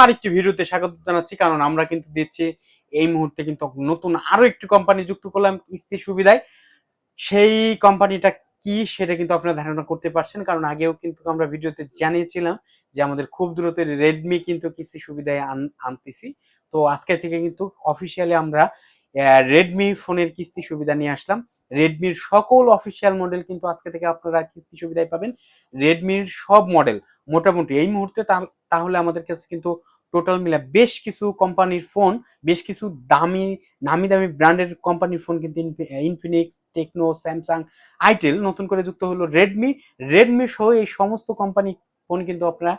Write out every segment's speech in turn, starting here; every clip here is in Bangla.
আরেকটি ভিডিওতে স্বাগত জানাচ্ছি, কারণ আমরা কিন্তু দিচ্ছি এই মুহূর্তে কিন্তু নতুন আরো একটি কোম্পানি যুক্ত করলাম কিস্তি সুবিধায়। সেই কোম্পানিটা কি সেটা কিন্তু আপনারা ধারণা করতে পারছেন, কারণ আগেও কিন্তু আমরা ভিডিওতে জানিয়েছিলাম যে আমাদের খুব দ্রুত রেডমি কিন্তু কিস্তি সুবিধায় আনতেছি। তো আজকে থেকে কিন্তু অফিসিয়ালি আমরা রেডমি ফোনের কিস্তি সুবিধা নিয়ে আসলাম। রেডমির সকল অফিসিয়াল মডেল কিন্তু আজকে থেকে আপনারা কিস্তি সুবিধায় পাবেন। রেডমির সব মডেল মোটামুটি এই মুহূর্তে তাহলে আমাদের কাছে কিন্তু টোটাল মিলে বেশ কিছু কোম্পানির ফোন, বেশ কিছু দামি নামি দামি ব্র্যান্ডের কোম্পানির ফোন কিন্তু ইনফিনিক্স, টেকনো, স্যামসাং, আইটেল, নতুন করে যুক্ত হলো রেডমি। রেডমি সহ এই সমস্ত কোম্পানি ফোন কিন্তু আপনারা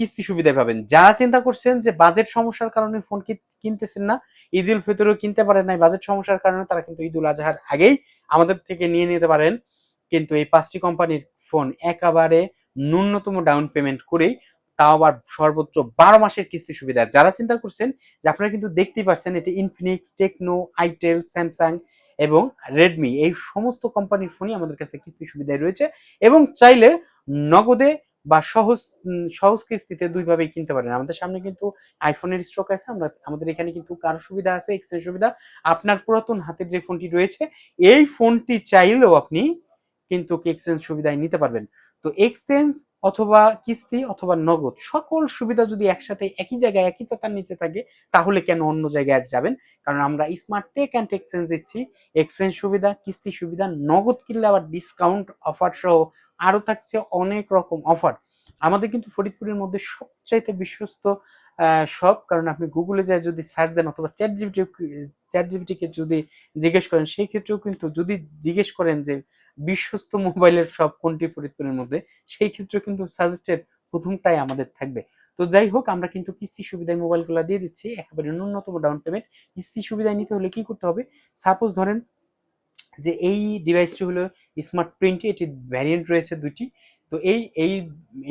কিস্তি সুবিধায় পাবেন। যারা চিন্তা করছেন যে বাজেট সমস্যার কারণে ফোন কিনতেছেন না, ঈদ উল ফিতরেও কিনতে পারেন নাই বাজেট সমস্যার কারণে, তারা কিন্তু ঈদ উল আজহার আগেই আমাদের থেকে নিয়ে নিতে পারেন কিন্তু এই 5টি কোম্পানির ফোন একেবারে ন্যূনতম ডাউন পেমেন্ট করেই, তাও আবার সর্বোচ্চ 12 মাসের কিস্তি সুবিধা। যারা চিন্তা করছেন যে আপনারা কিন্তু দেখতেই পাচ্ছেন এটা ইনফিনিক্স, টেকনো, আইটেল, স্যামসাং এবং রেডমি এই সমস্ত কোম্পানির ফোনই আমাদের কাছে কিস্তি সুবিধায় রয়েছে, এবং চাইলে নগদে বা সহজ কিস্তিতে দুইভাবেই কিনতে পারেন। আমাদের সামনে কিন্তু আইফোনের স্টক আছে, আমাদের এখানে কিন্তু কার সুবিধা আছে, এক্সচেঞ্জ সুবিধা। আপনার পুরাতন হাতের যে ফোনটি রয়েছে এই ফোনটি চাইলেও আপনি কিন্তু এক্সচেঞ্জ সুবিধায় নিতে পারবেন। তো এক্সচেঞ্জ অথবা কিস্তি অথবা নগদ সকল সুবিধা যদি একসাথে একই জায়গায় একই ছাতার নিচে থাকে, তাহলে কেন অন্য জায়গায় যাবেন? কারণ আমরা স্মার্ট টেক অ্যান্ড এক্সচেঞ্জ দিচ্ছি এক্সচেঞ্জ সুবিধা, কিস্তি সুবিধা, নগদ কিনলে আবার ডিসকাউন্ট অফার সহ আরো থাকছে অনেক রকম অফার। আমাদের কিন্তু ফরিদপুরের মধ্যে সবচাইতে বিশ্বস্ত সব, কারণ আপনি গুগলে যায় যদি সার্চ দেন অথবা চ্যাট জিপিটি কে যদি জিজ্ঞেস করেন, সেই ক্ষেত্রেও কিন্তু যদি জিজ্ঞেস করেন যে বিশ্বস্ত মোবাইলের সব কোনটি ফরিদপুরের মধ্যে, সেই ক্ষেত্রে কিন্তু সাজেস্টেড প্রথমটাই আমাদের থাকবে। তো যাই হোক, আমরা কিন্তু কিস্তি সুবিধায় মোবাইলগুলো দিয়ে দিচ্ছি একেবারে ন্যূনতম ডাউন পেমেন্ট। কিস্তি সুবিধায় নিতে হলে কি করতে হবে? সাপোজ ধরেন যে এই ডিভাইসটি হলো স্মার্ট 20, এটির ভ্যারিয়েন্ট রয়েছে দুইটি। তো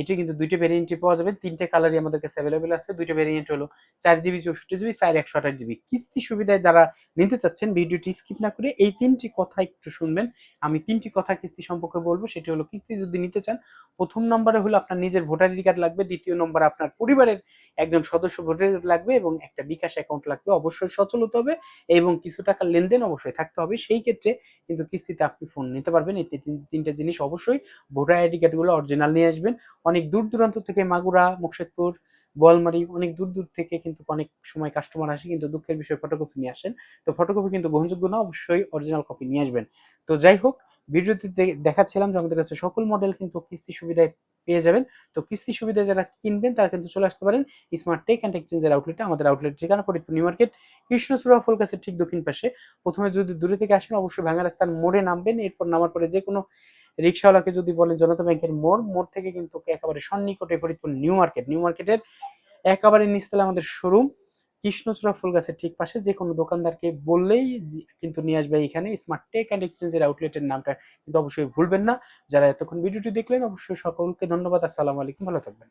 এটি কিন্তু দুইটা ভ্যারিয়েন্টে পাওয়া যাবে, তিনটে কালারই আমাদের কাছে অ্যাভেলেবেল আছে। দুইটা ভ্যারিয়েন্ট হলো 4 জিবি, 64 জিবি, 128 জিবি। কিস্তি সুবিধায় যারা নিতে চাচ্ছেন ভিডিওটি স্কিপ না করে এই তিনটি কথা একটু শুনবেন। আমি তিনটি কথা কিস্তি সম্পর্কে বলবো। সেটি হলো, কিস্তি যদি নিতে চান, প্রথম নম্বরে হলো আপনার নিজের ভোটার আইডি কার্ড লাগবে, দ্বিতীয় নম্বরে আপনার পরিবারের একজন সদস্য ভোটার আইডি লাগবে, এবং একটা বিকাশ অ্যাকাউন্ট লাগবে, অবশ্যই সচল হতে হবে এবং কিছু টাকা লেনদেন অবশ্যই থাকতে হবে। সেই ক্ষেত্রে কিন্তু কিস্তিতে আপনি ফোন নিতে পারবেন। এই তিনটা জিনিস অবশ্যই, ভোটার আইডি কার্ড গুলো অরিজিনাল নিয়ে আসবেন। অনেক দূর দূরান্ত থেকে মাগুরা, মুকশেদপুর, বোয়ালমারি, অনেক দূর দূর থেকে কিন্তু অনেক সময় কাস্টমার আসে, কিন্তু দুঃখের বিষয় ফটোকপি নিয়ে আসেন। তো ফটোকপি কিন্তু গ্রহণযোগ্য না, অবশ্যই অরিজিনাল কপি নিয়ে আসবেন। তো যাই হোক, ভিডিওতে দেখাচ্ছিলাম যে আমাদের কাছে সকল মডেল কিন্তু কিস্তি সুবিধায় পেয়ে যাবেন। তো কিস্তি সুবিধায় যারা কিনবেন তারা কিন্তু চলে আসতে পারেন স্মার্ট টেক অ্যান্ড এক্সচেঞ্জের আউটলেটে। আমাদের আউটলেট ঠিকানা ফরিদপুর নিউ মার্কেট, কৃষ্ণচূড়া ফুল গাছের ঠিক দক্ষিণ পাশে। প্রথমে যদি দূরে থেকে আসেন অবশ্যই ভাঙা রাস্তার মোড়ে নামবেন, এরপর নামার পরে যে কোনো রিক্সাওয়ালাকে যদি বলেন জনতা ব্যাংকের মোড় থেকে কিন্তু একেবারে সন্নিকটে ফরিদপুর নিউ মার্কেটের একেবারে নিচতলায় আমাদের শোরুম। কৃষ্ণচূড়া ফুল গাছের ঠিক পাশে যে কোনো দোকানদারকে বললেই কিন্তু নিয়ে আসবে এখানে স্মার্ট টেক অ্যান্ড এক্সচেঞ্জের আউটলেটের নামটা কিন্তু অবশ্যই ভুলবেন না। যারা এতক্ষণ ভিডিওটি দেখলেন অবশ্যই সকলকে ধন্যবাদ। আসসালামু আলাইকুম, ভালো থাকবেন।